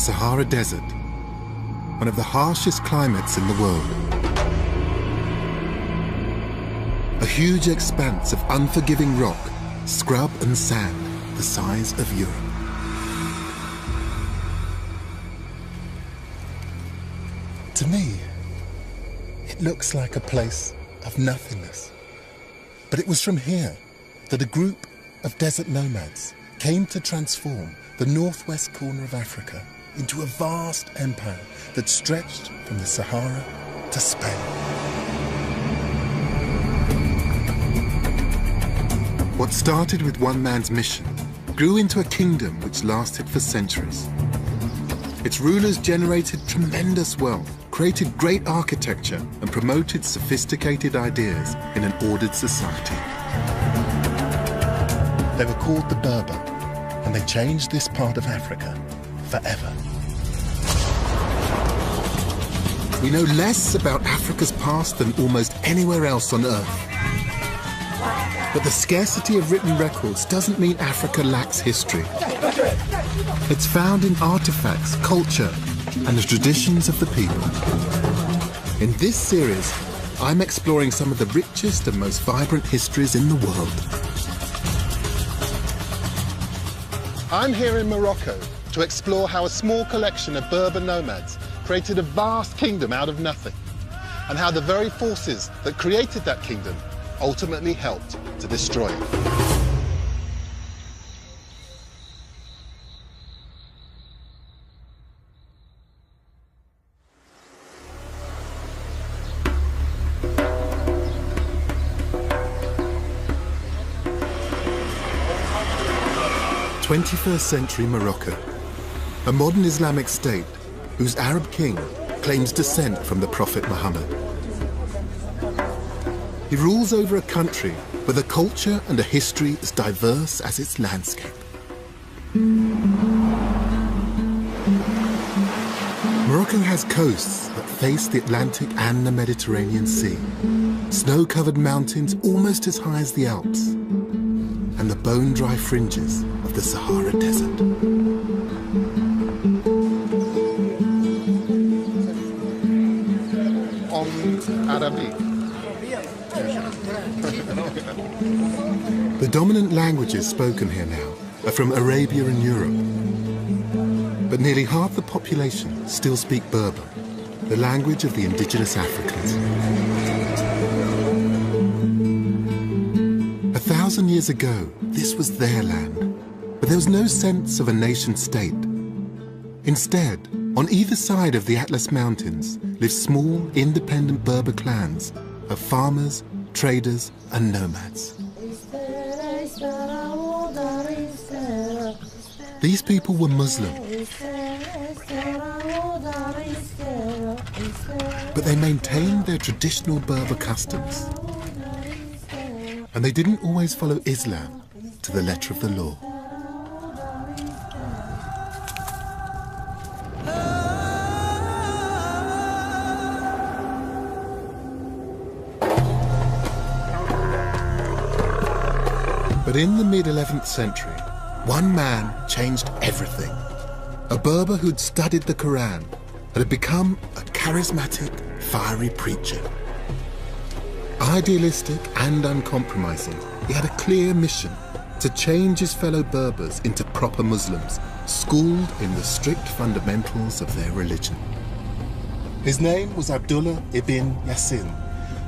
Sahara Desert, one of the harshest climates in the world. A huge expanse of unforgiving rock, scrub and sand, the size of Europe. To me, it looks like a place of nothingness. But it was from here that a group of desert nomads came to transform the northwest corner of Africa into a vast empire that stretched from the Sahara to Spain. What started with one man's mission grew into a kingdom which lasted for centuries. Its rulers generated tremendous wealth, created great architecture, and promoted sophisticated ideas in an ordered society. They were called the Berber, and they changed this part of Africa forever. We know less about Africa's past than almost anywhere else on Earth. But the scarcity of written records doesn't mean Africa lacks history. It's found in artifacts, culture, and the traditions of the people. In this series, I'm exploring some of the richest and most vibrant histories in the world. I'm here in Morocco to explore how a small collection of Berber nomads created a vast kingdom out of nothing, and how the very forces that created that kingdom ultimately helped to destroy it. '21st century Morocco, a modern Islamic state whose Arab king claims descent from the Prophet Muhammad. He rules over a country with a culture and a history as diverse as its landscape. Morocco has coasts that face the Atlantic and the Mediterranean Sea, snow-covered mountains almost as high as the Alps, and the bone-dry fringes of the Sahara Desert. The dominant languages spoken here now are from Arabia and Europe. But nearly half the population still speak Berber, the language of the indigenous Africans. 1,000 years ago, this was their land, but there was no sense of a nation-state. Instead, on either side of the Atlas Mountains lived small, independent Berber clans of farmers, traders, and nomads. These people were Muslim, but they maintained their traditional Berber customs, and they didn't always follow Islam to the letter of the law. But in the mid-11th century, one man changed everything. A Berber who'd studied the Quran and had become a charismatic, fiery preacher. Idealistic and uncompromising, he had a clear mission to change his fellow Berbers into proper Muslims, schooled in the strict fundamentals of their religion. His name was Abdullah ibn Yassin,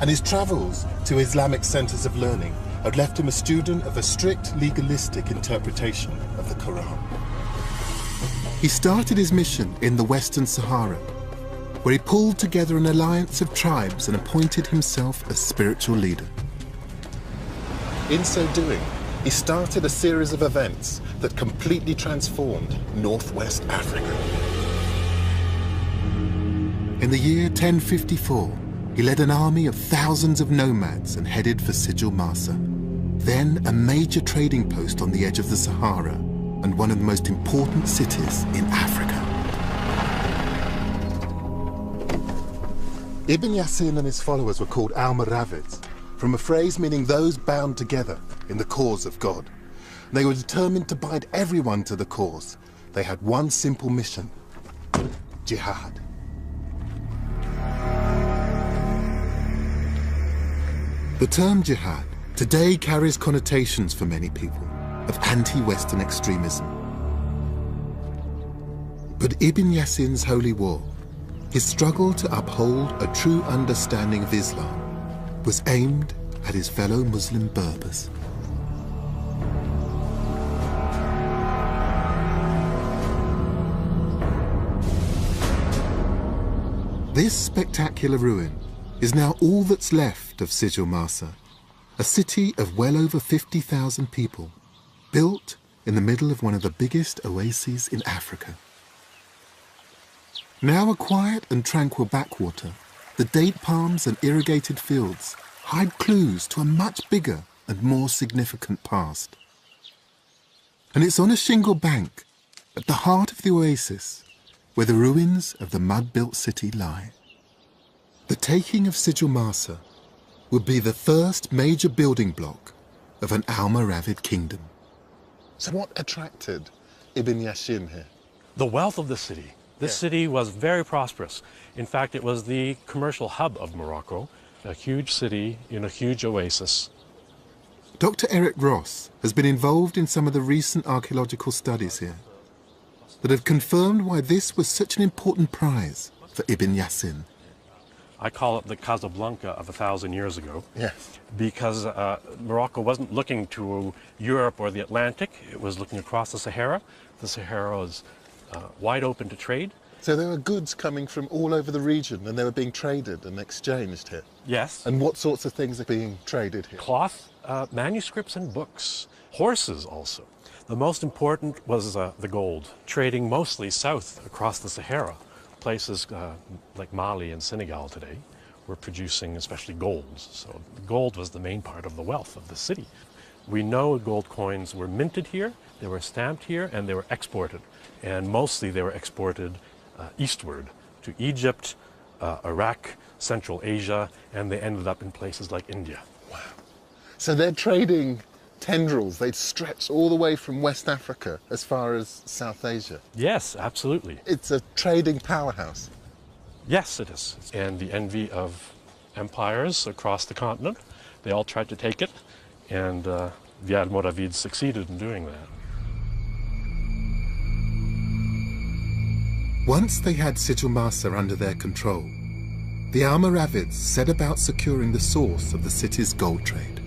and his travels to Islamic centers of learning had left him a student of a strict legalistic interpretation of the Quran. He started his mission in the Western Sahara, where he pulled together an alliance of tribes and appointed himself as spiritual leader. In so doing, he started a series of events that completely transformed Northwest Africa. In the year 1054, he led an army of thousands of nomads and headed for Sijil Masa, then a major trading post on the edge of the Sahara and one of the most important cities in Africa. Ibn Yassin and his followers were called al-Muravids, from a phrase meaning those bound together in the cause of God. They were determined to bind everyone to the cause. They had one simple mission: jihad. The term jihad today carries connotations for many people of anti-Western extremism. But Ibn Yassin's holy war, his struggle to uphold a true understanding of Islam, was aimed at his fellow Muslim Berbers. This spectacular ruin is now all that's left of Sijil Masa, a city of well over 50,000 people, built in the middle of one of the biggest oases in Africa. Now a quiet and tranquil backwater, the date palms and irrigated fields hide clues to a much bigger and more significant past. And it's on a shingle bank, at the heart of the oasis, where the ruins of the mud-built city lie. The taking of Sijil Masa would be the first major building block of an Almoravid kingdom. So what attracted Ibn Yassin here? The wealth of the city. This city was very prosperous. In fact, it was the commercial hub of Morocco, a huge city in a huge oasis. Dr. Eric Ross has been involved in some of the recent archaeological studies here that have confirmed why this was such an important prize for Ibn Yassin. I call it the Casablanca of 1,000 years ago. Yes. Because Morocco wasn't looking to Europe or the Atlantic, it was looking across the Sahara. The Sahara was wide open to trade. So there were goods coming from all over the region and they were being traded and exchanged here? Yes. And what sorts of things are being traded here? Cloth, manuscripts and books, horses also. The most important was the gold, trading mostly south across the Sahara. Places like Mali and Senegal today were producing especially golds. So gold was the main part of the wealth of the city. We know gold coins were minted here, they were stamped here, and they were exported. And mostly they were exported eastward to Egypt, Iraq, Central Asia, and they ended up in places like India. Wow. So they're trading tendrils, they'd stretch all the way from West Africa as far as South Asia. Yes, absolutely. It's a trading powerhouse. Yes, it is. And the envy of empires across the continent. They all tried to take it, and the Almoravids succeeded in doing that. Once they had Sijil Masa under their control, the Almoravids set about securing the source of the city's gold trade.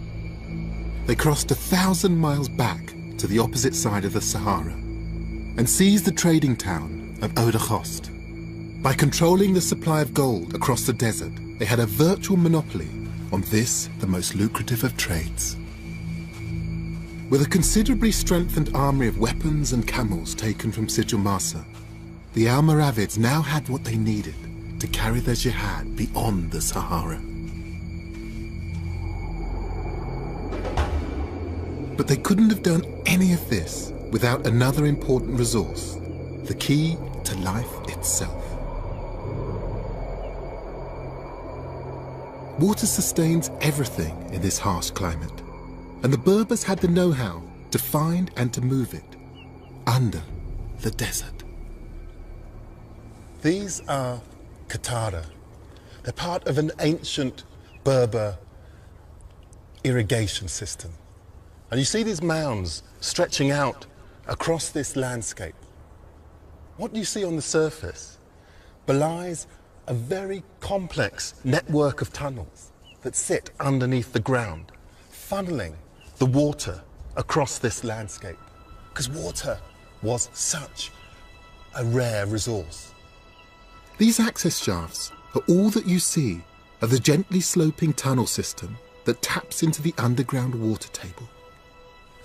They crossed 1,000 miles back to the opposite side of the Sahara and seized the trading town of Oudakhost. By controlling the supply of gold across the desert, they had a virtual monopoly on this, the most lucrative of trades. With a considerably strengthened army of weapons and camels taken from Sijil Masa, the Almoravids now had what they needed to carry their jihad beyond the Sahara. But they couldn't have done any of this without another important resource, the key to life itself. Water sustains everything in this harsh climate, and the Berbers had the know-how to find and to move it under the desert. These are Qattara. They're part of an ancient Berber irrigation system. And you see these mounds stretching out across this landscape. What you see on the surface belies a very complex network of tunnels that sit underneath the ground, funneling the water across this landscape. Because water was such a rare resource. These access shafts are all that you see of the gently sloping tunnel system that taps into the underground water table.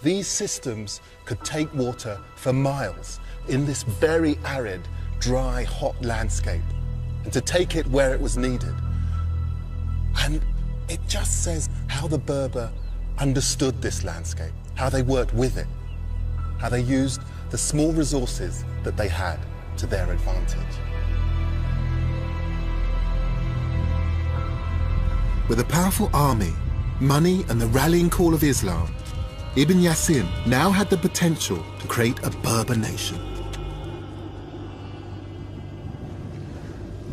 These systems could take water for miles in this very arid, dry, hot landscape, and to take it where it was needed. And it just says how the Berber understood this landscape, how they worked with it, how they used the small resources that they had to their advantage. With a powerful army, money, and the rallying call of Islam, Ibn Yassin now had the potential to create a Berber nation.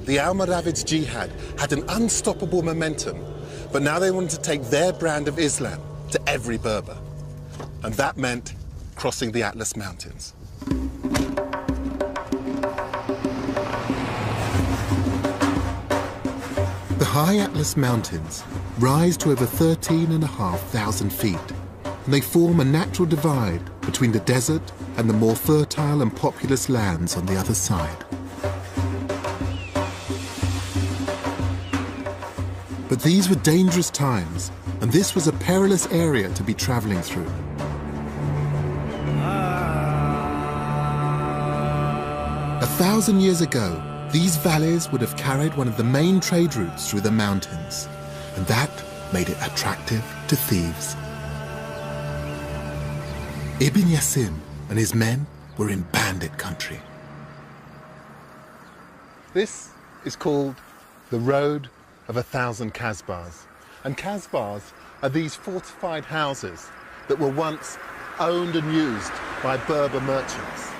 the Almoravids' jihad had an unstoppable momentum, but now they wanted to take their brand of Islam to every Berber. And that meant crossing the Atlas Mountains. The high Atlas Mountains rise to over 13,500 feet, and they form a natural divide between the desert and the more fertile and populous lands on the other side. But these were dangerous times, and this was a perilous area to be traveling through. 1,000 years ago, these valleys would have carried one of the main trade routes through the mountains, and that made it attractive to thieves. Ibn Yassin and his men were in bandit country. This is called the Road of 1,000 Kasbahs. And Kasbahs are these fortified houses that were once owned and used by Berber merchants.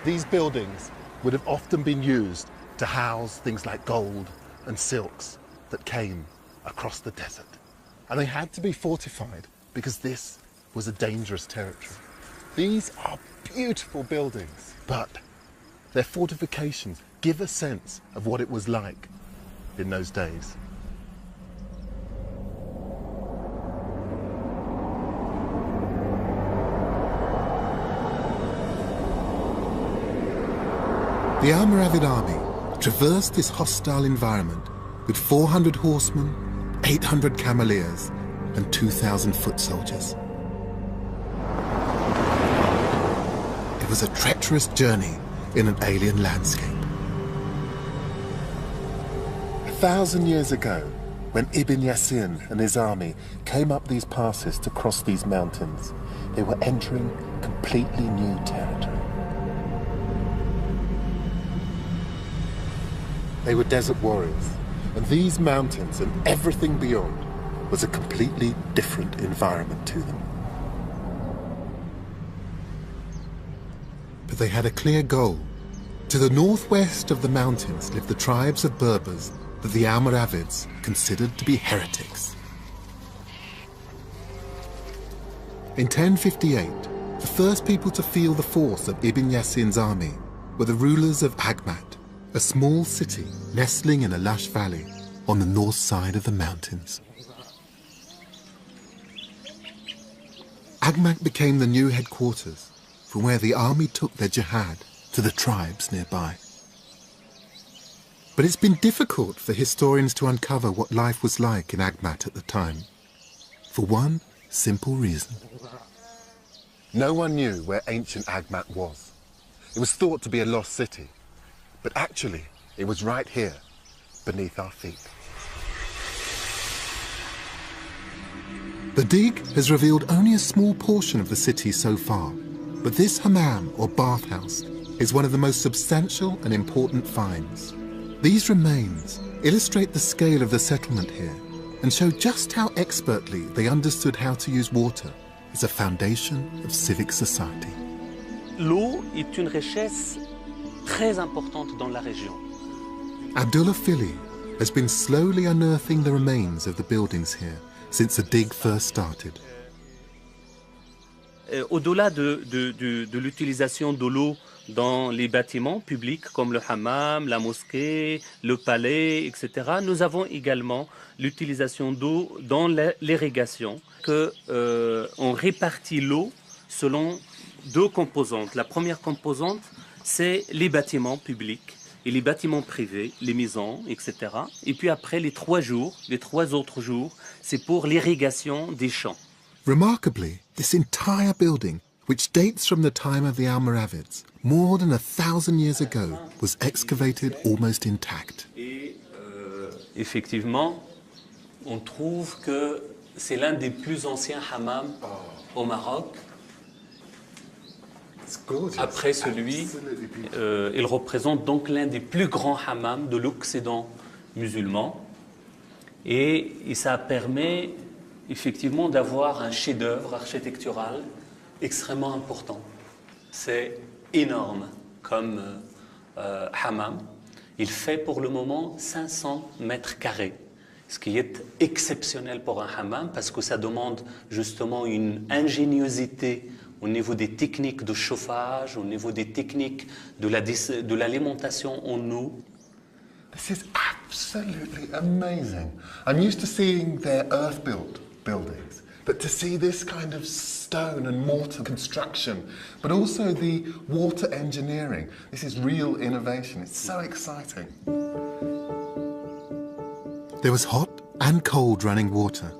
These buildings would have often been used to house things like gold and silks that came across the desert. And they had to be fortified because this was a dangerous territory. These are beautiful buildings, but their fortifications give a sense of what it was like in those days. The Almoravid army traversed this hostile environment with 400 horsemen, 800 cameleers, and 2,000 foot soldiers. It was a treacherous journey in an alien landscape. 1,000 years ago, when Ibn Yassin and his army came up these passes to cross these mountains, they were entering completely new territory. They were desert warriors, and these mountains and everything beyond was a completely different environment to them. But they had a clear goal. To the northwest of the mountains lived the tribes of Berbers that the Almoravids considered to be heretics. In 1058, the first people to feel the force of Ibn Yassin's army were the rulers of Agmat, a small city nestling in a lush valley on the north side of the mountains. Agmat became the new headquarters from where the army took their jihad to the tribes nearby. But it's been difficult for historians to uncover what life was like in Agmat at the time, for one simple reason. No one knew where ancient Agmat was. It was thought to be a lost city, but actually it was right here, beneath our feet. The dig has revealed only a small portion of the city so far, but this hammam, or bathhouse, is one of the most substantial and important finds. These remains illustrate the scale of the settlement here and show just how expertly they understood how to use water as a foundation of civic society. L'eau est une richesse très importante dans la région. Abdullah Fili has been slowly unearthing the remains of the buildings here since the dig first started. Au-delà de l'utilisation de l'eau dans les bâtiments publics comme le hammam, la mosquée, le palais, etc., nous avons également l'utilisation d'eau dans l'irrigation, on répartit l'eau selon deux composantes. La première composante, c'est les bâtiments publics et les bâtiments privés, les maisons, etc. Et puis après, les trois autres jours, c'est pour l'irrigation des champs. Remarkably, this entire building, which dates from the time of the Almoravids, more than 1,000 years ago, was excavated almost intact. Et effectivement, on trouve que c'est l'un des plus anciens hammams au Maroc. Après celui, il représente donc l'un des plus grands hammams de l'Occident musulman. Et ça permet effectivement d'avoir un chef-d'œuvre architectural extrêmement important. C'est énorme comme hammam. Il fait pour le moment 500 mètres carrés, ce qui est exceptionnel pour un hammam parce que ça demande justement une ingéniosité au niveau des techniques de chauffage, au niveau des techniques de l'alimentation en eau. This is absolutely amazing. I'm used to seeing their earth-built buildings, but to see this kind of stone and mortar construction, but also the water engineering, this is real innovation. It's so exciting. There was hot and cold running water.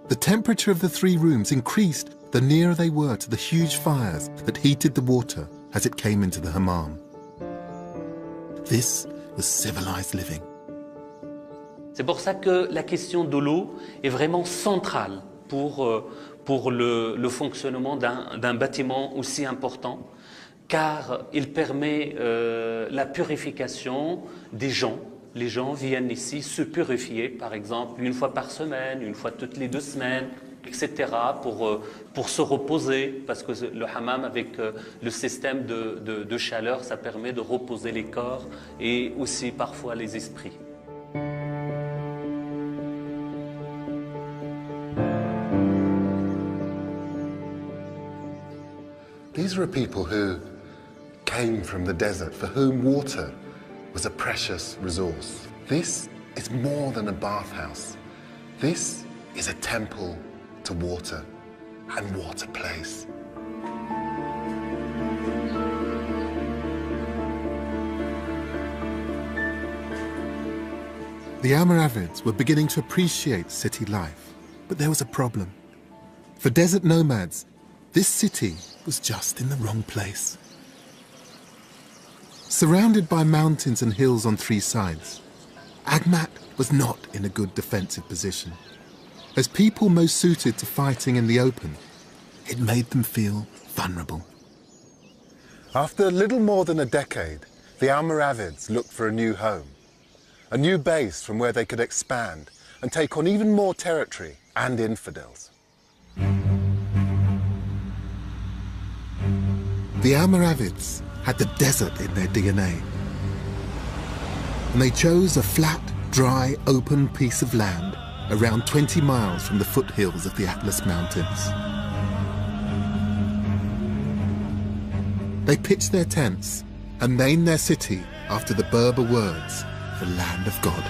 The temperature of the 3 rooms increased the nearer they were to the huge fires that heated the water as it came into the hammam. This was civilized living. C'est pour ça que la question de l'eau est vraiment centrale pour le fonctionnement d'un bâtiment aussi important, car il permet la purification des gens. Les gens viennent ici se purifier, par exemple, une fois par semaine, une fois toutes les 2 semaines, etc., pour se reposer, parce que le hammam, avec le système de chaleur, ça permet de reposer les corps et aussi parfois les esprits. These were people who came from the desert, for whom water was a precious resource. This is more than a bathhouse. This is a temple to water, and what a place. The Almoravids were beginning to appreciate city life, but there was a problem. For desert nomads, this city was just in the wrong place. Surrounded by mountains and hills on 3 sides, Agmat was not in a good defensive position. As people most suited to fighting in the open, it made them feel vulnerable. After little more than a decade, the Almoravids looked for a new home, a new base from where they could expand and take on even more territory and infidels. The Almoravids had the desert in their DNA, and they chose a flat, dry, open piece of land around 20 miles from the foothills of the Atlas Mountains. They pitched their tents and named their city after the Berber words, the land of God.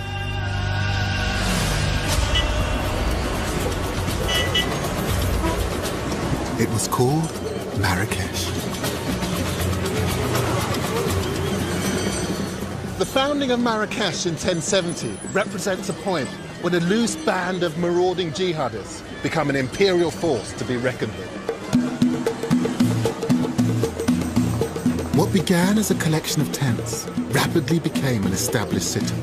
It was called Marrakesh. The founding of Marrakesh in 1070 represents a point when a loose band of marauding jihadists become an imperial force to be reckoned with. What began as a collection of tents rapidly became an established city.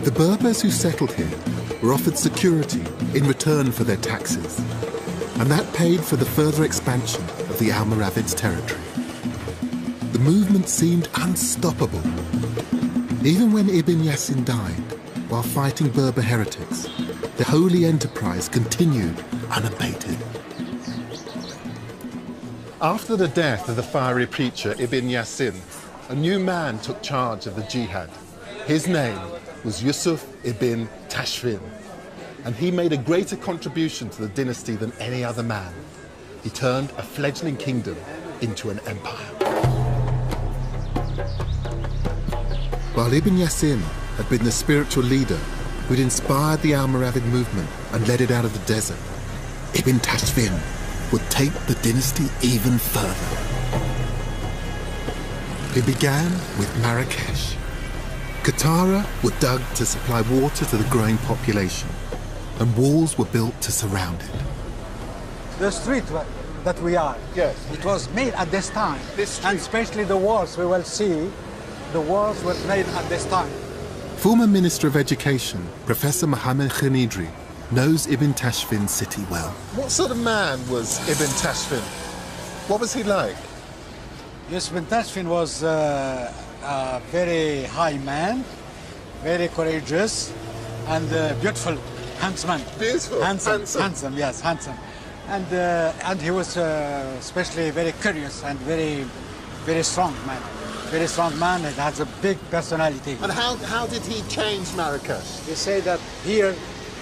The Berbers who settled here were offered security in return for their taxes, and that paid for the further expansion of the Almoravids' territory. The movement seemed unstoppable. Even when Ibn Yassin died, while fighting Berber heretics, the holy enterprise continued unabated. After the death of the fiery preacher Ibn Yassin, a new man took charge of the jihad. His name was Yusuf ibn Tashfin, and he made a greater contribution to the dynasty than any other man. He turned a fledgling kingdom into an empire. While Ibn Yassin had been the spiritual leader who'd inspired the Almoravid movement and led it out of the desert, Ibn Tashfin would take the dynasty even further. It began with Marrakesh. Katara were dug to supply water to the growing population, and walls were built to surround it. The street that we are, Yes. it was made at this time. This street. And especially the walls we will see, the walls were made at this time. Former Minister of Education, Professor Mohammed Khanidri, knows Ibn Tashfin's city well. What sort of man was Ibn Tashfin? What was he like? Yes, Ibn Tashfin was a very high man, very courageous, and beautiful, handsome man. Beautiful, handsome. Yes, handsome. And he was especially very curious and very strong man. very strong man and has a big personality. And how did he change Marrakesh? He said that here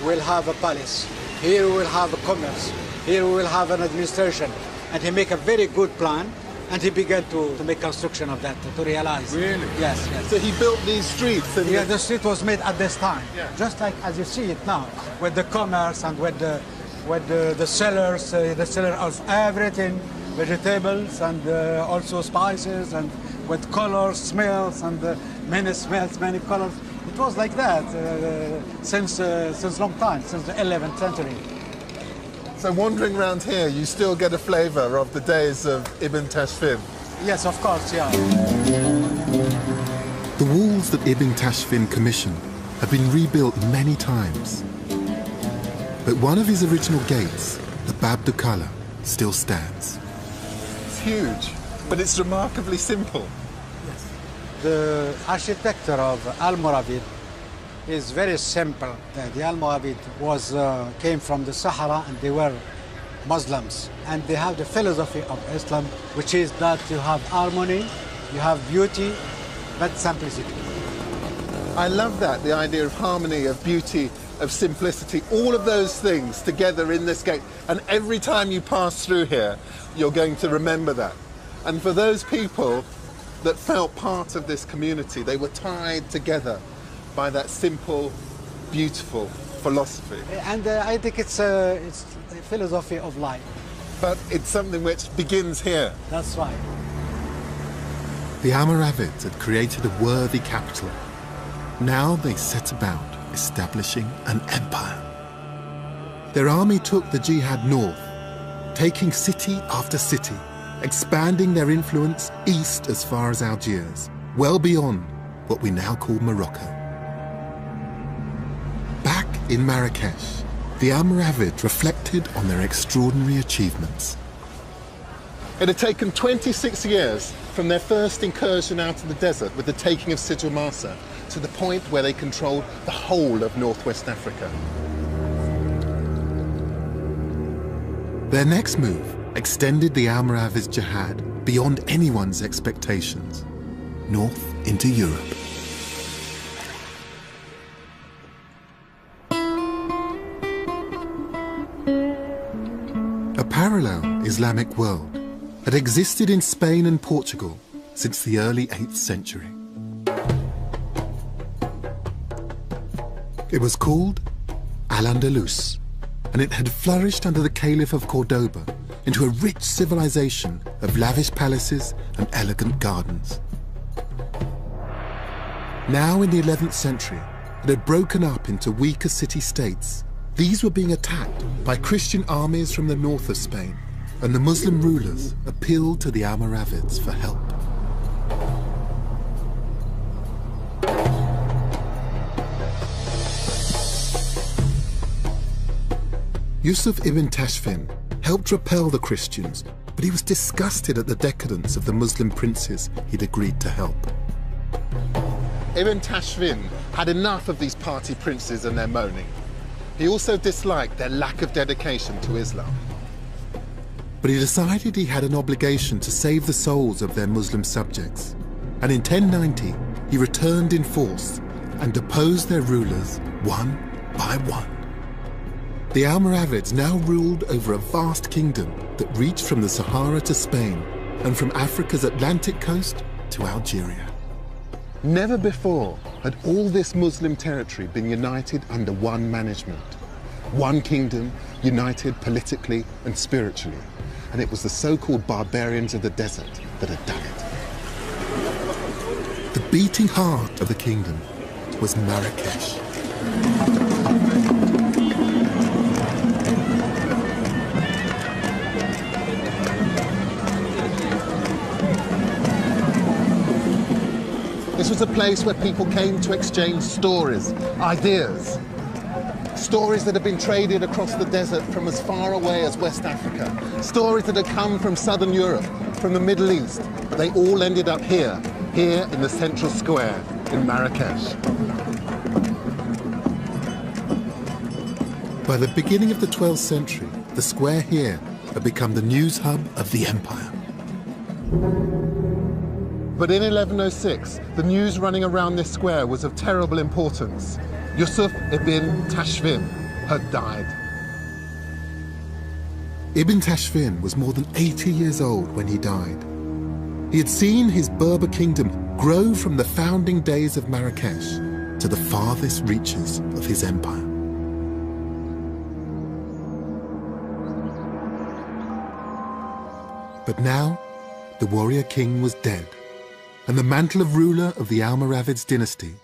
we'll have a palace, here we'll have a commerce, here we will have an administration. And he make a very good plan, and he began to make construction of that, to realize. Really? Yes, yes. So he built these streets? And yeah, the street was made at this time, yeah. Just like as you see it now, with the commerce and with the sellers, the seller of everything, vegetables and also spices, and with colors, smells, and many smells, many colors. It was like that since long time, since the 11th century. So wandering around here, you still get a flavour of the days of Ibn Tashfin? Yes, of course, yeah. The walls that Ibn Tashfin commissioned have been rebuilt many times. But one of his original gates, the Bab du Kala, still stands. It's huge, but it's remarkably simple. Yes. The architecture of Almoravid is very simple. The Almoravid came from the Sahara, and they were Muslims. And they have the philosophy of Islam, which is that you have harmony, you have beauty, but simplicity. I love that, the idea of harmony, of beauty, of simplicity, all of those things together in this gate. And every time you pass through here, you're going to remember that. And for those people that felt part of this community, they were tied together by that simple, beautiful philosophy. And I think it's a philosophy of life. But it's something which begins here. That's right. The Almoravids had created a worthy capital. Now they set about establishing an empire. Their army took the jihad north, taking city after city, expanding their influence east as far as Algiers, well beyond what we now call Morocco. Back in Marrakesh, the Almoravids reflected on their extraordinary achievements. It had taken 26 years from their first incursion out of the desert with the taking of Sidi Massa to the point where they controlled the whole of northwest Africa. Their next move extended the Almoravids' jihad beyond anyone's expectations, north into Europe. A parallel Islamic world had existed in Spain and Portugal since the early 8th century. It was called Al-Andalus, and it had flourished under the Caliph of Cordoba into a rich civilization of lavish palaces and elegant gardens. Now in the 11th century, it had broken up into weaker city-states. These were being attacked by Christian armies from the north of Spain, and the Muslim rulers appealed to the Almoravids for help. Yusuf ibn Tashfin helped repel the Christians, but he was disgusted at the decadence of the Muslim princes he'd agreed to help. Ibn Tashfin had enough of these party princes and their moaning. He also disliked their lack of dedication to Islam. But he decided he had an obligation to save the souls of their Muslim subjects. And in 1090, he returned in force and deposed their rulers one by one. The Almoravids now ruled over a vast kingdom that reached from the Sahara to Spain and from Africa's Atlantic coast to Algeria. Never before had all this Muslim territory been united under one management. One kingdom, united politically and spiritually. And it was the so-called barbarians of the desert that had done it. The beating heart of the kingdom was Marrakesh. This was a place where people came to exchange stories, ideas. Stories that had been traded across the desert from as far away as West Africa. Stories that had come from southern Europe, from the Middle East. They all ended up here in the central square in Marrakesh. By the beginning of the 12th century, the square here had become the news hub of the empire. But in 1106, the news running around this square was of terrible importance. Yusuf ibn Tashfin had died. Ibn Tashfin was more than 80 years old when he died. He had seen his Berber kingdom grow from the founding days of Marrakesh to the farthest reaches of his empire. But now, the warrior king was dead, and the mantle of ruler of the Almoravids dynasty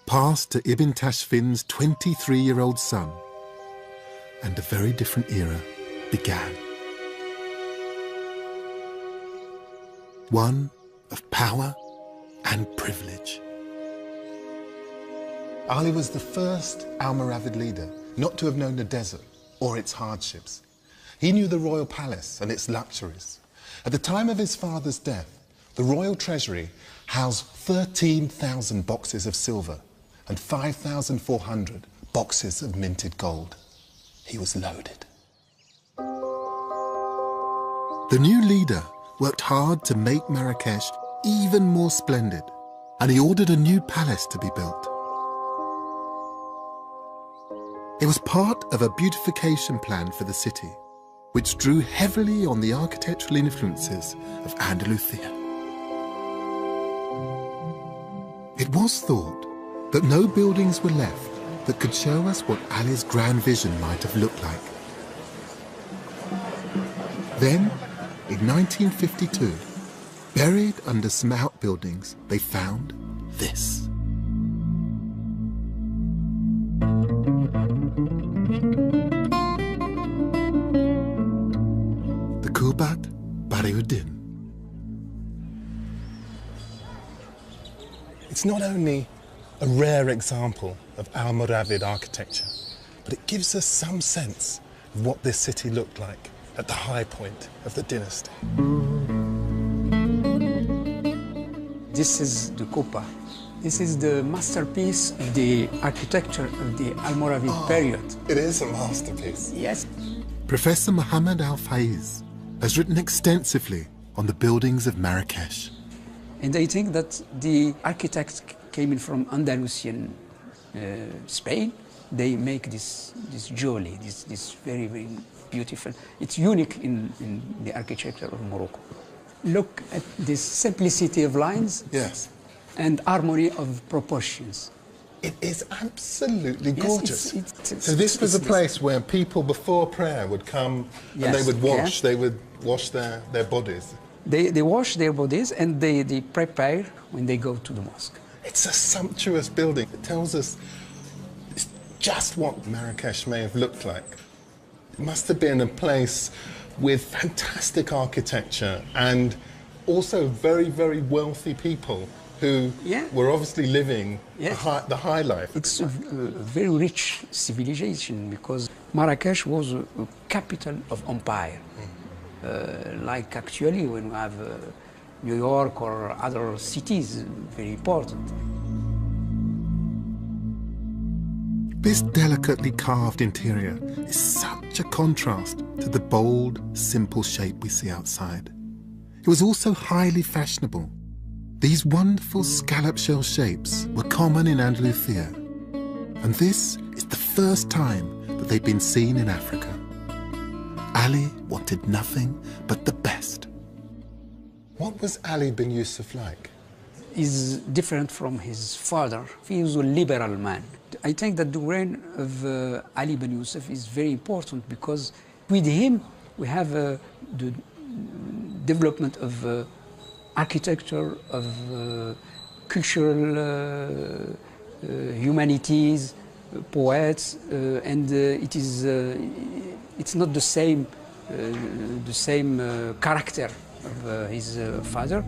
passed to Ibn Tashfin's 23-year-old son, and a very different era began. One of power and privilege. Ali was the first Almoravid leader not to have known the desert or its hardships. He knew the royal palace and its luxuries. At the time of his father's death, the royal treasury housed 13,000 boxes of silver and 5,400 boxes of minted gold. He was loaded. The new leader worked hard to make Marrakesh even more splendid, and he ordered a new palace to be built. It was part of a beautification plan for the city, which drew heavily on the architectural influences of Andalusia. It was thought that no buildings were left that could show us what Ali's grand vision might have looked like. Then, in 1952, buried under some outbuildings, they found this. The Prohibited. It's not only a rare example of Almoravid architecture, but it gives us some sense of what this city looked like at the high point of the dynasty. This is the Coupa. This is the masterpiece of the architecture of the Almoravid period. It is a masterpiece. Yes. Professor Mohammed Al-Faiz has written extensively on the buildings of Marrakesh. And I think that the architects came in from Andalusian Spain. They make this jewelry, this very, very beautiful. It's unique in the architecture of Morocco. Look at this simplicity of lines. Yes. And harmony of proportions. It is absolutely gorgeous. Yes, so this was a place where people before prayer would come and they would wash their bodies. They wash their bodies and they prepare when they go to the mosque. It's a sumptuous building. It tells us it's just what Marrakesh may have looked like. It must have been a place with fantastic architecture and also very, very wealthy people who were obviously living the high life. It's a very rich civilization because Marrakesh was a capital of empire. Like actually when we have New York or other cities, very important. This delicately carved interior is such a contrast to the bold, simple shape we see outside. It was also highly fashionable. These wonderful scallop shell shapes were common in Andalusia, and this is the first time that they've been seen in Africa. Ali wanted nothing but the best. What was Ali bin Yusuf like? He's different from his father. He was a liberal man. I think that the reign of Ali bin Yusuf is very important because with him we have the development of architecture, of cultural humanities, poets, and it's not the same character of his father.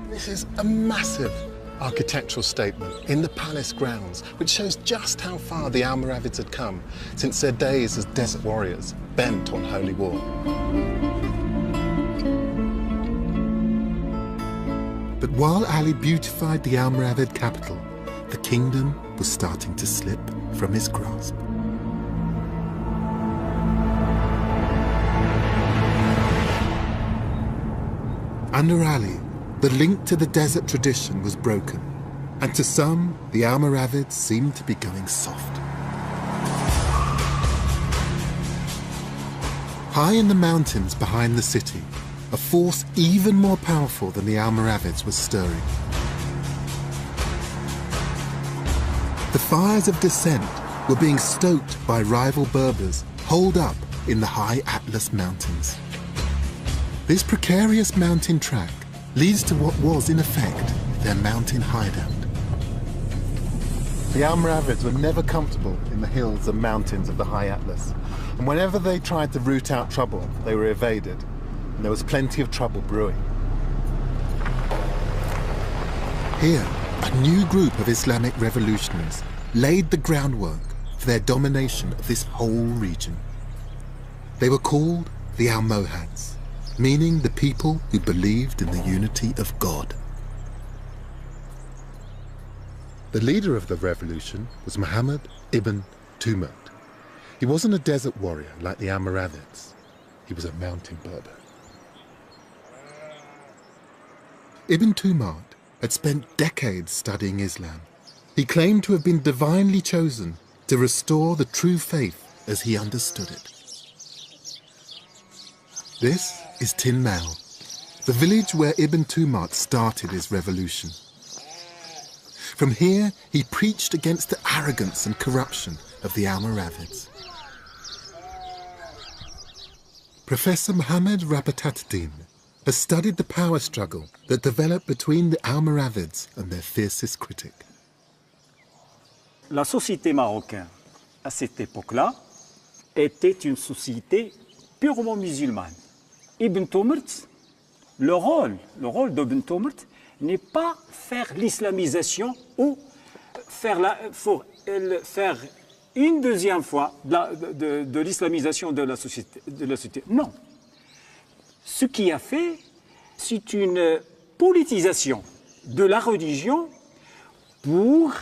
This is a massive architectural statement in the palace grounds, which shows just how far the Almoravids had come since their days as desert warriors bent on holy war. But while Ali beautified the Almoravid capital, the kingdom was starting to slip from his grasp. under Ali, the link to the desert tradition was broken, and to some, the Almoravids seemed to be going soft. High in the mountains behind the city, a force even more powerful than the Almoravids was stirring. The fires of dissent were being stoked by rival Berbers holed up in the high Atlas Mountains. This precarious mountain track leads to what was, in effect, their mountain hideout. The Almoravids were never comfortable in the hills and mountains of the high Atlas, and whenever they tried to root out trouble, they were evaded, and there was plenty of trouble brewing. Here, a new group of Islamic revolutionaries laid the groundwork for their domination of this whole region. They were called the Almohads, meaning the people who believed in the unity of God. The leader of the revolution was Muhammad ibn Tumart. He wasn't a desert warrior like the Almoravids. He was a mountain Berber. Ibn Tumart had spent decades studying Islam. He claimed to have been divinely chosen to restore the true faith as he understood it. This is Tin Mel, the village where Ibn Tumart started his revolution. From here, he preached against the arrogance and corruption of the Almoravids. Professor Mohammed Rabatat-Din has studied the power struggle that developed between the Almoravids and their fiercest critic. La société marocaine, à cette époque-là, était une société purement musulmane. Ibn Tumart, le rôle d'Ibn Tumart n'est pas faire l'islamisation ou faire une deuxième fois de l'islamisation de la société. Non. Ce qui a fait, c'est une politisation de la religion pour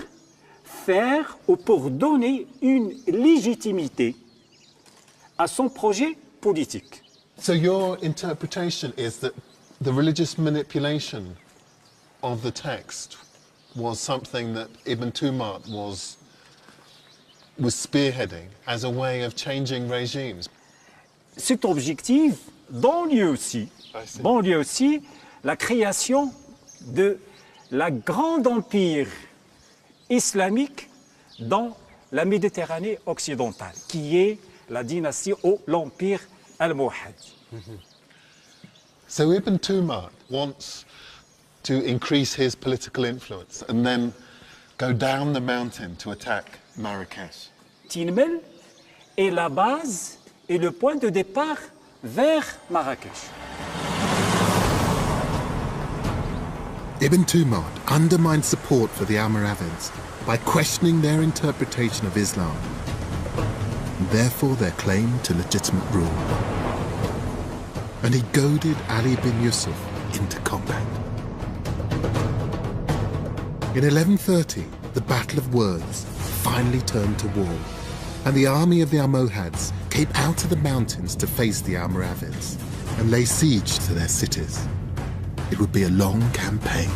faire ou pour donner une légitimité à son projet politique. So your interpretation is that the religious manipulation of the text was something that Ibn Tumart was spearheading as a way of changing regimes. Cet objectif donne aussi la création de la grande empire islamique dans la Méditerranée occidentale, qui est la dynastie ou l'empire al-Muhad. So Ibn Tumart wants to increase his political influence and then go down the mountain to attack Marrakech. Tin Mel est la base et le point de départ vers Marrakech. Ibn Tumart undermined support for the Almoravids by questioning their interpretation of Islam, and therefore their claim to legitimate rule. And he goaded Ali bin Yusuf into combat. In 1130, the Battle of Words finally turned to war, and the army of the Almohads came out of the mountains to face the Almoravids and lay siege to their cities. It would be a long campaign.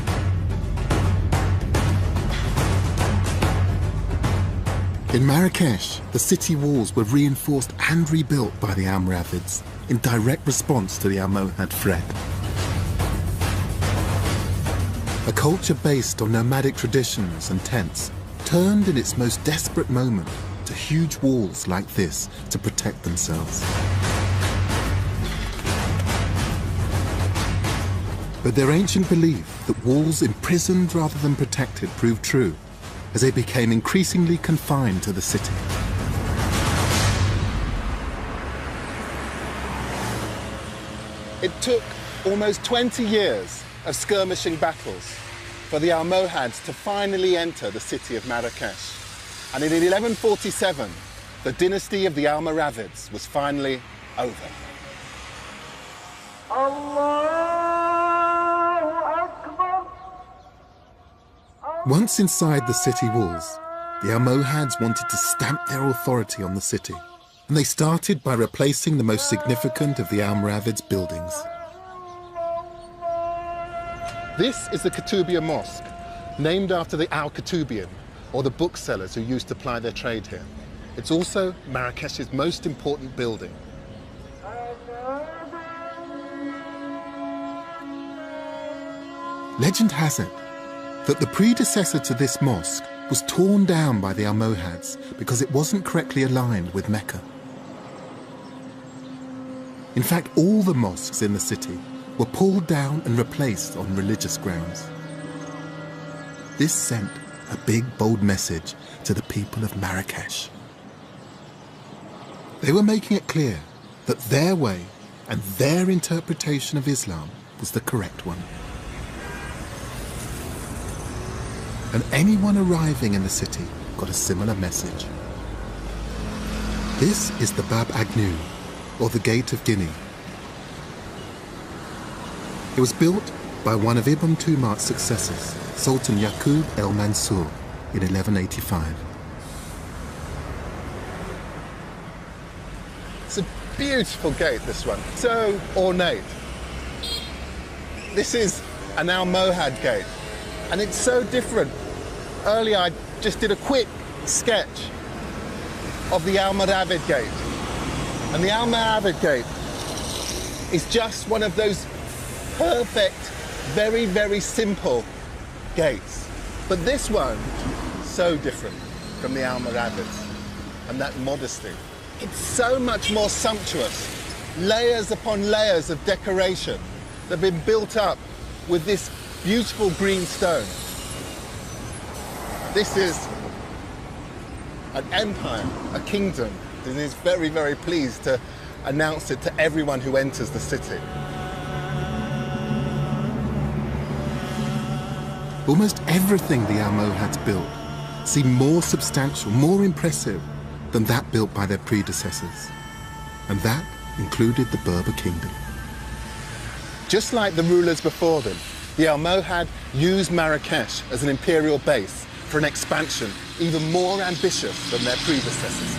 In Marrakech, the city walls were reinforced and rebuilt by the Almoravids in direct response to the Almohad threat. A culture based on nomadic traditions and tents turned in its most desperate moment to huge walls like this to protect themselves. But their ancient belief that walls imprisoned rather than protected proved true as they became increasingly confined to the city. It took almost 20 years of skirmishing battles for the Almohads to finally enter the city of Marrakech. And in 1147, the dynasty of the Almoravids was finally over. Once inside the city walls, the Almohads wanted to stamp their authority on the city, and they started by replacing the most significant of the Almoravids' buildings. This is the Koutoubia Mosque, named after the al-Koutubian, or the booksellers who used to ply their trade here. It's also Marrakesh's most important building. Legend has it that the predecessor to this mosque was torn down by the Almohads because it wasn't correctly aligned with Mecca. In fact, all the mosques in the city were pulled down and replaced on religious grounds. This sent a big, bold message to the people of Marrakesh. They were making it clear that their way and their interpretation of Islam was the correct one. And anyone arriving in the city got a similar message. This is the Bab Agnew, or the Gate of Guinea. It was built by one of Ibn Tumar's successors, Sultan Yaqub el-Mansur, in 1185. It's a beautiful gate, this one, so ornate. This is an Almohad gate, and it's so different. Earlier I just did a quick sketch of the Almoravid gate. And the Almoravid gate is just one of those perfect, very, very simple gates. But this one, so different from the Almoravids, and that modesty. It's so much more sumptuous. Layers upon layers of decoration that have been built up with this beautiful green stone. This is an empire, a kingdom, and is very, very pleased to announce it to everyone who enters the city. Almost everything the Almohads built seemed more substantial, more impressive than that built by their predecessors. And that included the Berber kingdom. Just like the rulers before them, the Almohad used Marrakesh as an imperial base for an expansion even more ambitious than their predecessors.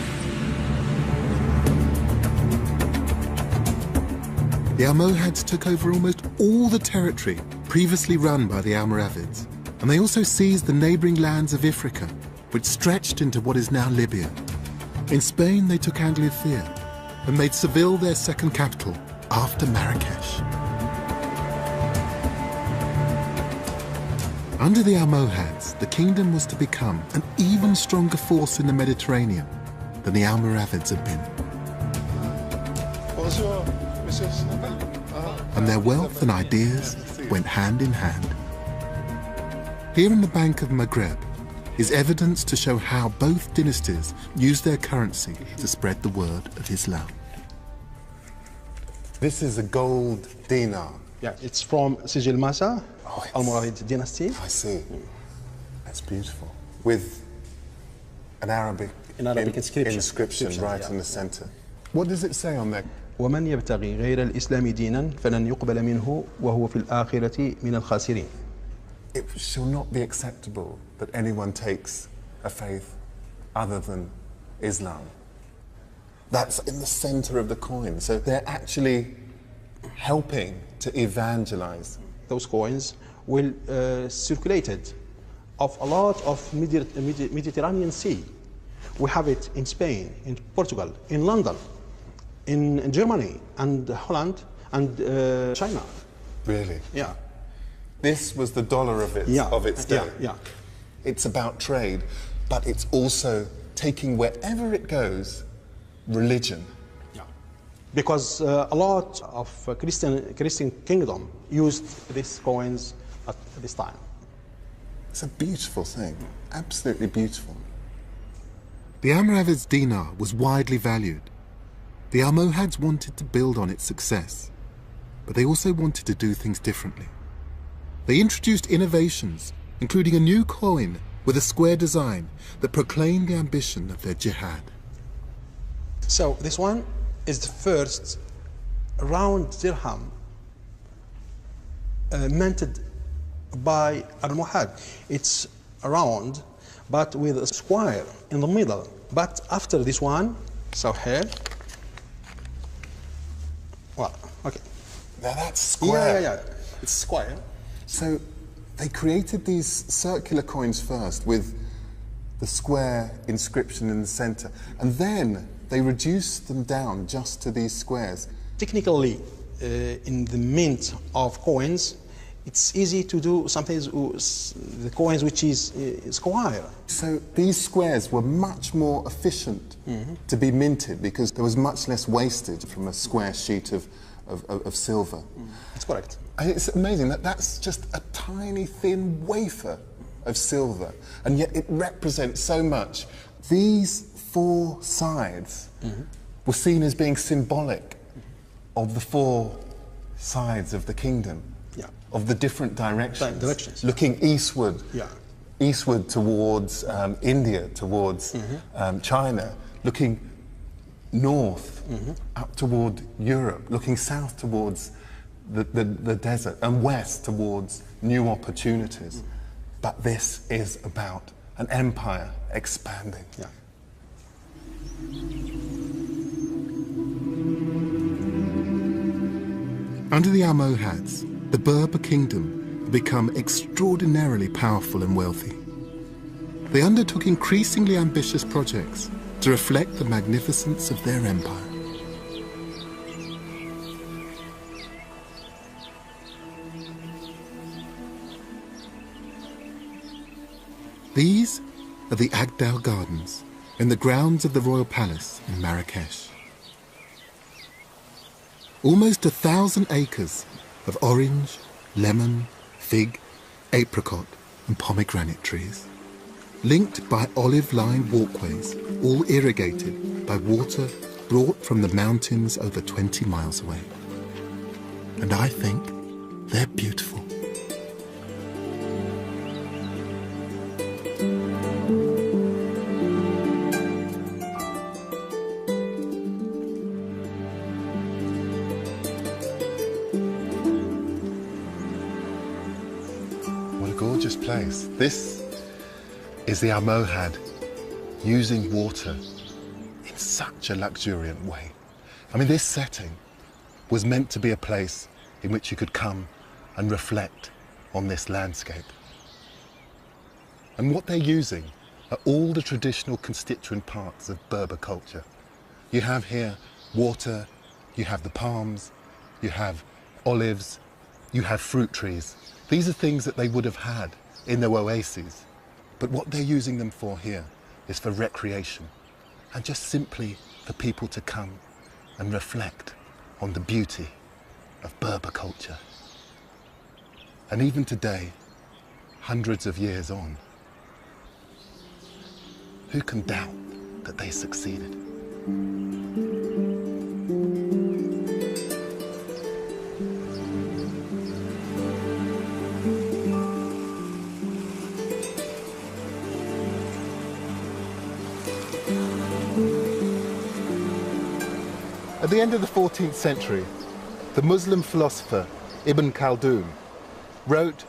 The Almohads took over almost all the territory previously run by the Almoravids, and they also seized the neighbouring lands of Ifriqiya, which stretched into what is now Libya. In Spain, they took Andalusia and made Seville their second capital after Marrakesh. Under the Almohads, the kingdom was to become an even stronger force in the Mediterranean than the Almoravids had been. Bonjour, monsieur. And their wealth and ideas went hand in hand. Here in the Bank of Maghreb is evidence to show how both dynasties used their currency to spread the word of Islam. This is a gold dinar. Yeah, it's from Sijil Masa, Almoravid dynasty. I see. That's beautiful. With an Arabic inscription right in the center. What does it say on there? ومن يبتغي غير الإسلام دينا فلن يقبل منه وهو في الآخرة من الخاسرين. It shall not be acceptable that anyone takes a faith other than Islam. That's in the center of the coin. So they're actually helping to evangelize. Those coins will circulated of a lot of Mediterranean Sea. We have it in Spain, in Portugal, in London, in Germany, and Holland, and China. Really? Yeah. This was the dollar of its day. Yeah. It's about trade, but it's also taking wherever it goes, religion. Yeah. Because a lot of Christian kingdom used these coins at this time. It's a beautiful thing, absolutely beautiful. The Almoravids' dinar was widely valued. The Almohads wanted to build on its success, but they also wanted to do things differently. They introduced innovations, including a new coin with a square design that proclaimed the ambition of their jihad. So this one is the first round dirham minted by Almohad. It's round, but with a square in the middle. But after this one, so here, well, okay. Now that's square. Yeah. It's square. So they created these circular coins first with the square inscription in the center, and then they reduced them down just to these squares. Technically, in the mint of coins, it's easy to do sometimes the coins which is square. So these squares were much more efficient to be minted because there was much less wastage from a square sheet of silver. That's correct. And it's amazing that that's just a tiny thin wafer of silver, and yet it represents so much. These four sides were seen as being symbolic of the four sides of the kingdom. Yeah. Of the different directions. Directions. Looking eastward. Yeah. Eastward towards India, towards China. Looking north up toward Europe. Looking south towards the desert. And west towards new opportunities. But this is about an empire expanding. Yeah. Under the Almohads, the Berber kingdom had become extraordinarily powerful and wealthy. They undertook increasingly ambitious projects to reflect the magnificence of their empire. These are the Agdal Gardens in the grounds of the royal palace in Marrakesh. Almost 1,000 acres of orange, lemon, fig, apricot and pomegranate trees, linked by olive-lined walkways, all irrigated by water brought from the mountains over 20 miles away. And I think they're beautiful. Gorgeous place. This is the Almohad using water in such a luxuriant way. I mean, this setting was meant to be a place in which you could come and reflect on this landscape. And what they're using are all the traditional constituent parts of Berber culture. You have here water, you have the palms, you have olives, you have fruit trees. These are things that they would have had in their oases. But what they're using them for here is for recreation and just simply for people to come and reflect on the beauty of Berber culture. And even today, hundreds of years on, who can doubt that they succeeded? At the end of the 14th century, the Muslim philosopher Ibn Khaldun wrote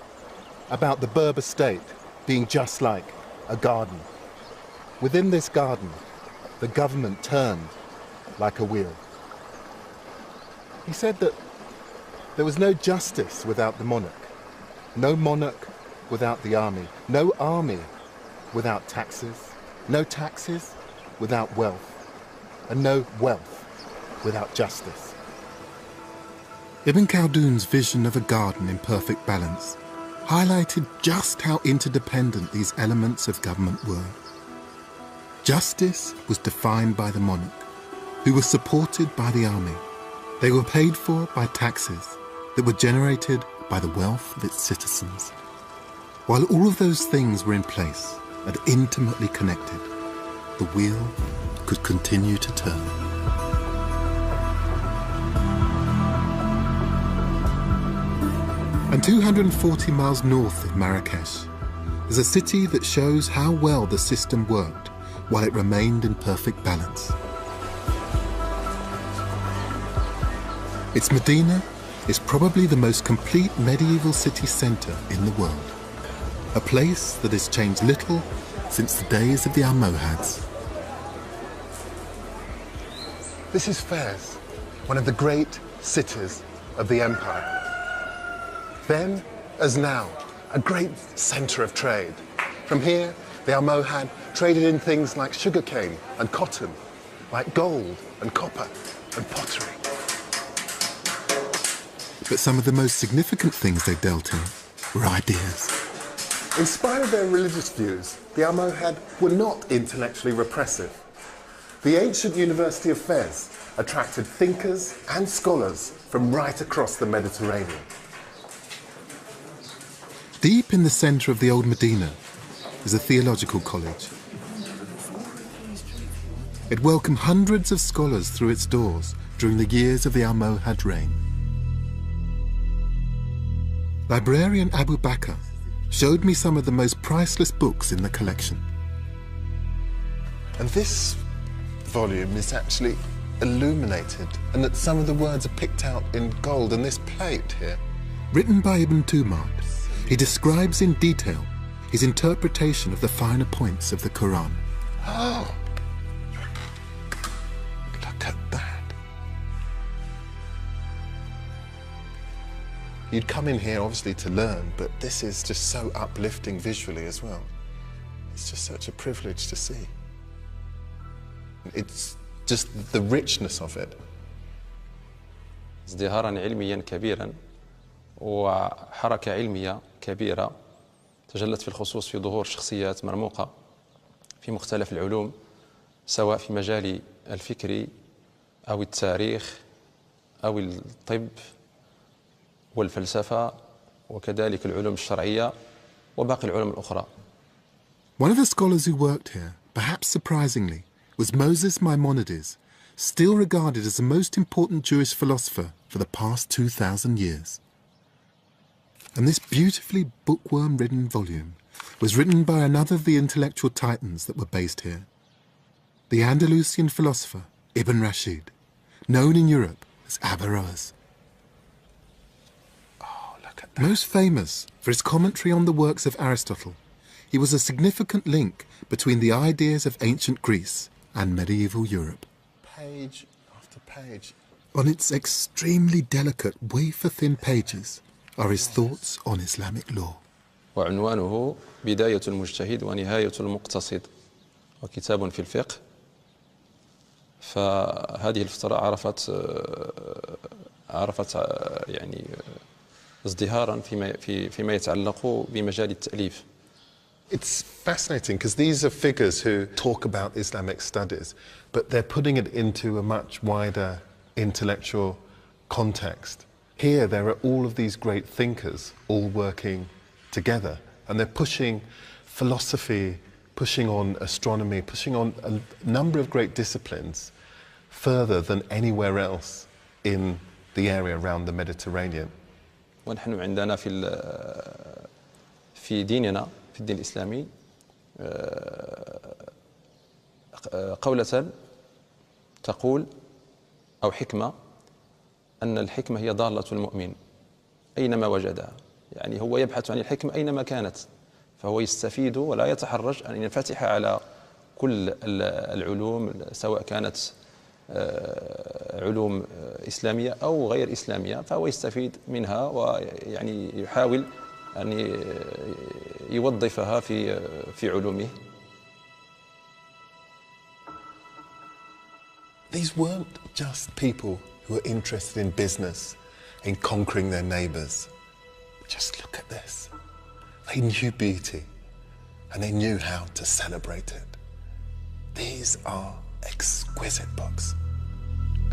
about the Berber state being just like a garden. Within this garden, the government turned like a wheel. He said that there was no justice without the monarch, no monarch without the army, no army without taxes, no taxes without wealth, and no wealth without justice. Ibn Khaldun's vision of a garden in perfect balance highlighted just how interdependent these elements of government were. Justice was defined by the monarch, who was supported by the army. They were paid for by taxes that were generated by the wealth of its citizens. While all of those things were in place and intimately connected, the wheel could continue to turn. And 240 miles north of Marrakesh is a city that shows how well the system worked while it remained in perfect balance. Its Medina is probably the most complete medieval city centre in the world, a place that has changed little since the days of the Almohads. This is Fez, one of the great cities of the empire. Then as now, a great centre of trade. From here, the Almohad traded in things like sugarcane and cotton, like gold and copper and pottery. But some of the most significant things they dealt in were ideas. In spite of their religious views, the Almohad were not intellectually repressive. The ancient University of Fez attracted thinkers and scholars from right across the Mediterranean. Deep in the centre of the old Medina is a theological college. It welcomed hundreds of scholars through its doors during the years of the Almohad reign. Librarian Abu Bakr showed me some of the most priceless books in the collection. And this volume is actually illuminated, and that some of the words are picked out in gold, and this plate here. Written by Ibn Tumart, he describes in detail his interpretation of the finer points of the Quran. Oh! Look at that. You'd come in here obviously to learn, but this is just so uplifting visually as well. It's just such a privilege to see. It's just the richness of it. ازدهارا علميا كبيرا وحركة علمية كبيرة تجلت في الخصوص في ظهور شخصيات مرموقة في مختلف العلوم سواء في مجال الفكر أو التاريخ أو الطب والفلسفة وكذلك العلوم الشرعية وباقي العلوم الأخرى. One of the scholars who worked here, perhaps surprisingly, was Moses Maimonides, still regarded as the most important Jewish philosopher for the past 2,000 years. And this beautifully bookworm-ridden volume was written by another of the intellectual titans that were based here, the Andalusian philosopher Ibn Rashid, known in Europe as Averroes. Oh, look at that. Most famous for his commentary on the works of Aristotle, he was a significant link between the ideas of ancient Greece and medieval Europe. Page after page. On its extremely delicate, wafer-thin pages are his thoughts on Islamic law. وعنوانه بداية المجتهد ونهاية المقتصد وكتاب في الفقه. فهذه الفترة عرفت يعني ازدهارا فيما يتعلق بمجال التأليف. It's fascinating because these are figures who talk about Islamic studies, but they're putting it into a much wider intellectual context. Here there are all of these great thinkers all working together, and they're pushing philosophy, pushing on astronomy, pushing on a number of great disciplines further than anywhere else in the area around the Mediterranean. ونحن عندنا في ديننا في الدين الإسلامي قولة تقول أو حكمة أن الحكمة هي ضالة المؤمن أينما وجدها. يعني هو يبحث عن الحكمة أينما كانت، فهو يستفيد ولا يتحرج أن ينفتح على كل العلوم سواء كانت علوم إسلامية أو غير إسلامية، فهو يستفيد منها ويعني يحاول أن يوظفها في علومه. These weren't just people who were interested in business, in conquering their neighbours. Just look at this. They knew beauty and they knew how to celebrate it. These are exquisite books.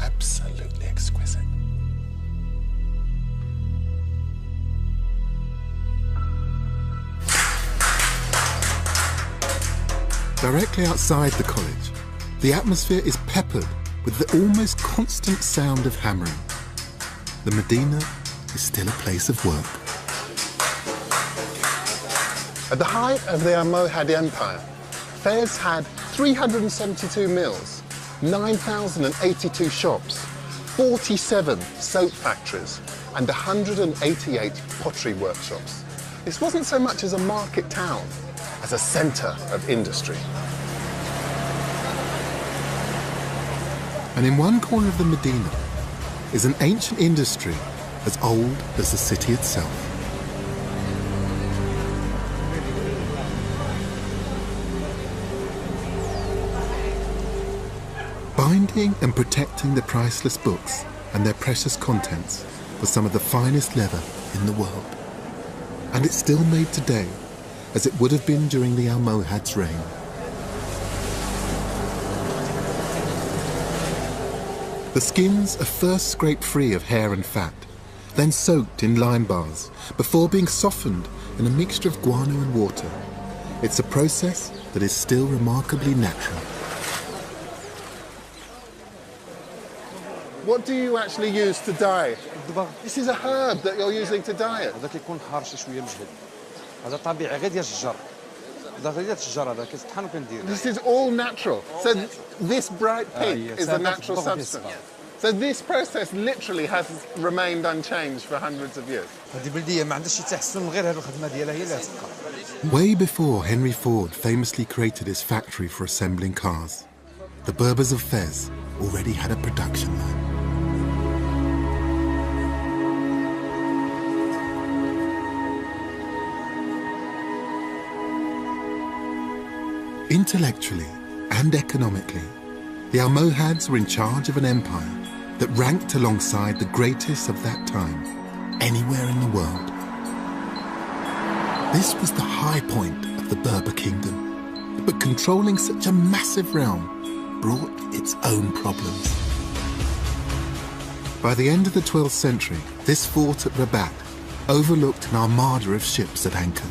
Absolutely exquisite. Directly outside the college, the atmosphere is peppered with the almost constant sound of hammering. The Medina is still a place of work. At the height of the Almohad Empire, Fez had 372 mills, 9,082 shops, 47 soap factories, and 188 pottery workshops. This wasn't so much as a market town as a centre of industry. And in one corner of the Medina is an ancient industry as old as the city itself. Hiding and protecting the priceless books and their precious contents was some of the finest leather in the world. And it's still made today, as it would have been during the Almohad's reign. The skins are first scraped free of hair and fat, then soaked in lime bars, before being softened in a mixture of guano and water. It's a process that is still remarkably natural. What do you actually use to dye? This is a herb that you're using to dye it. هذا كيكون حارش شويه مجهد. هذا طبيعي غير ديال الشجر. هذا غير ديال الشجر هذا كيطحن وكندير. This is all natural. So this bright pink is a natural substance. So this process literally has remained unchanged for hundreds of years. هذه بلديه ما عندهاش شي تحسن غير هذه الخدمه ديالها هي اللي تبقى. Way before Henry Ford famously created his factory for assembling cars, the Berbers of Fez already had a production line. Intellectually and economically, the Almohads were in charge of an empire that ranked alongside the greatest of that time, anywhere in the world. This was the high point of the Berber kingdom, but controlling such a massive realm brought its own problems. By the end of the 12th century, this fort at Rabat overlooked an armada of ships at anchor.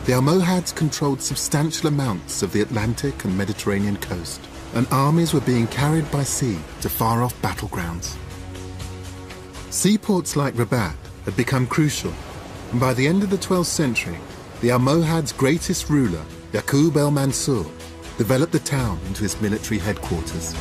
The Almohads controlled substantial amounts of the Atlantic and Mediterranean coast, and armies were being carried by sea to far-off battlegrounds. Seaports like Rabat had become crucial, and by the end of the 12th century, the Almohads' greatest ruler, Yaqub el-Mansur, developed the town into his military headquarters.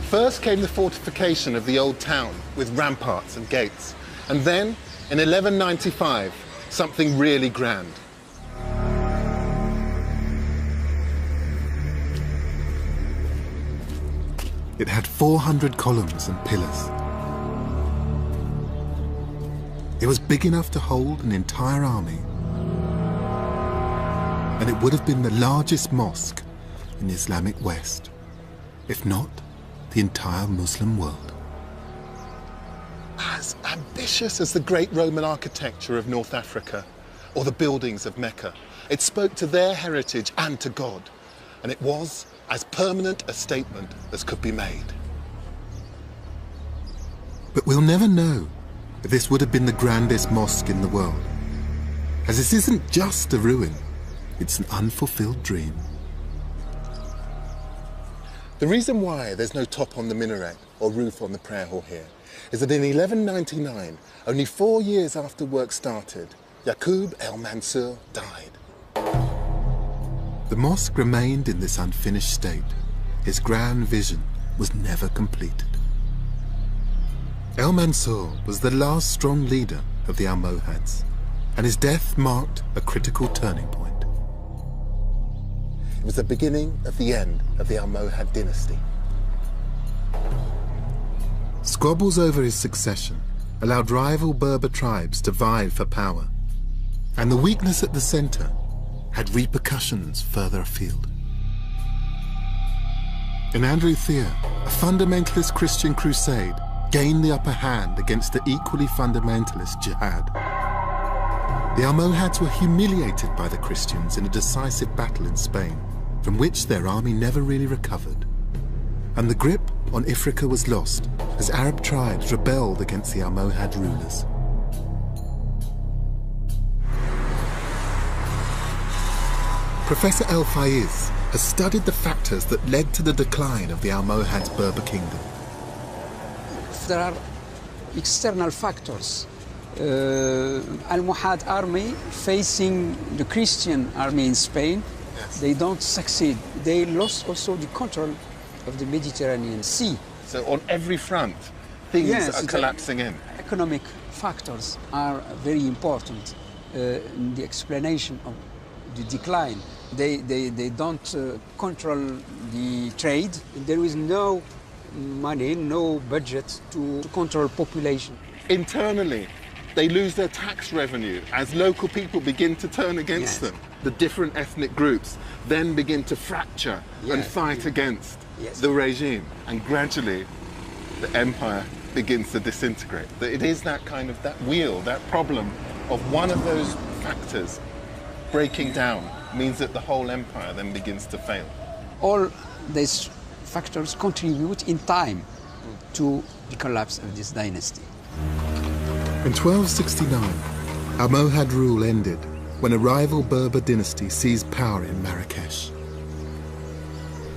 First came the fortification of the old town with ramparts and gates. And then, in 1195, something really grand. It had 400 columns and pillars. It was big enough to hold an entire army. And it would have been the largest mosque in the Islamic West, if not the entire Muslim world. As ambitious as the great Roman architecture of North Africa or the buildings of Mecca, it spoke to their heritage and to God, and it was as permanent a statement as could be made. But we'll never know if this would have been the grandest mosque in the world, as this isn't just a ruin, it's an unfulfilled dream. The reason why there's no top on the minaret or roof on the prayer hall here is that in 1199, only 4 years after work started, Yaqub el-Mansur died. The mosque remained in this unfinished state. His grand vision was never completed. El-Mansur was the last strong leader of the Almohads, and his death marked a critical turning point. It was the beginning of the end of the Almohad dynasty. Squabbles over his succession allowed rival Berber tribes to vie for power, and the weakness at the center had repercussions further afield. In Andalusia, a fundamentalist Christian crusade gained the upper hand against the equally fundamentalist jihad. The Almohads were humiliated by the Christians in a decisive battle in Spain, from which their army never really recovered. And the grip on Ifriqa was lost as Arab tribes rebelled against the Almohad rulers. Professor El-Faiz has studied the factors that led to the decline of the Almohad's Berber kingdom. There are external factors. Almohad army facing the Christian army in Spain, they don't succeed. They lost also the control of the Mediterranean Sea. So on every front, things are collapsing in. Economic factors are very important in the explanation of the decline. They don't control the trade. There is no money, no budget to control population. Internally, They lose their tax revenue as local people begin to turn against them. The different ethnic groups then begin to fracture and fight against the regime. And gradually, the empire begins to disintegrate. It is that kind of, that wheel, that problem of one of those factors breaking down means that the whole empire then begins to fail. All these factors contribute in time to the collapse of this dynasty. In 1269, Almohad rule ended when a rival Berber dynasty seized power in Marrakesh.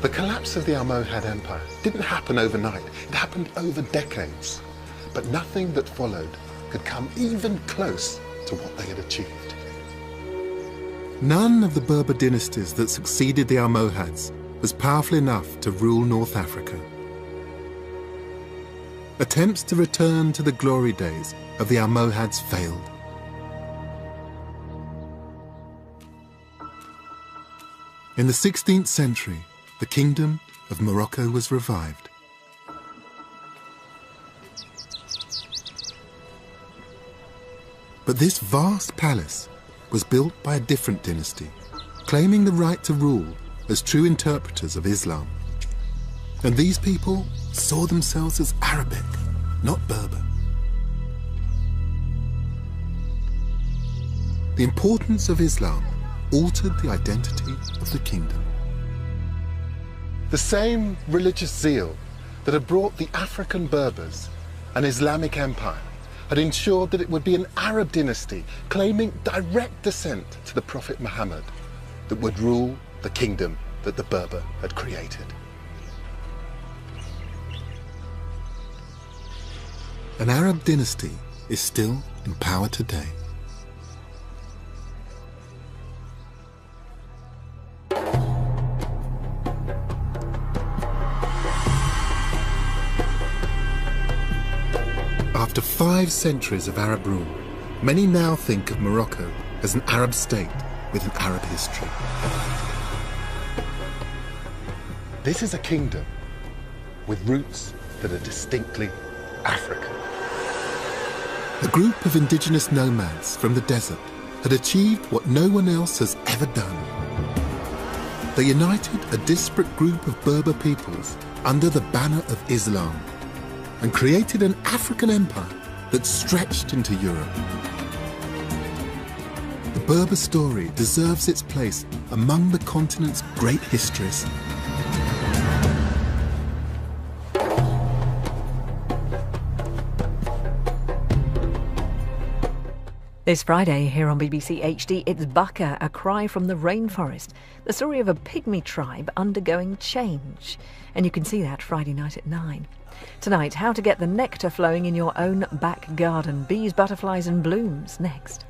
The collapse of the Almohad Empire didn't happen overnight. It happened over decades. But nothing that followed could come even close to what they had achieved. None of the Berber dynasties that succeeded the Almohads was powerful enough to rule North Africa. Attempts to return to the glory days of the Almohads failed. In the 16th century, the Kingdom of Morocco was revived. But this vast palace was built by a different dynasty, claiming the right to rule as true interpreters of Islam. And these people saw themselves as Arabic, not Berber. The importance of Islam altered the identity of the kingdom. The same religious zeal that had brought the African Berbers an Islamic empire had ensured that it would be an Arab dynasty claiming direct descent to the Prophet Muhammad that would rule the kingdom that the Berber had created. An Arab dynasty is still in power today. After 5 centuries of Arab rule, many now think of Morocco as an Arab state with an Arab history. This is a kingdom with roots that are distinctly African. A group of indigenous nomads from the desert had achieved what no one else has ever done. They united a disparate group of Berber peoples under the banner of Islam and created an African empire that stretched into Europe. The Berber story deserves its place among the continent's great histories. This Friday here on BBC HD, it's Baka, a cry from the rainforest, the story of a pygmy tribe undergoing change. And you can see that Friday night at 9. Tonight, how to get the nectar flowing in your own back garden. Bees, butterflies and blooms next.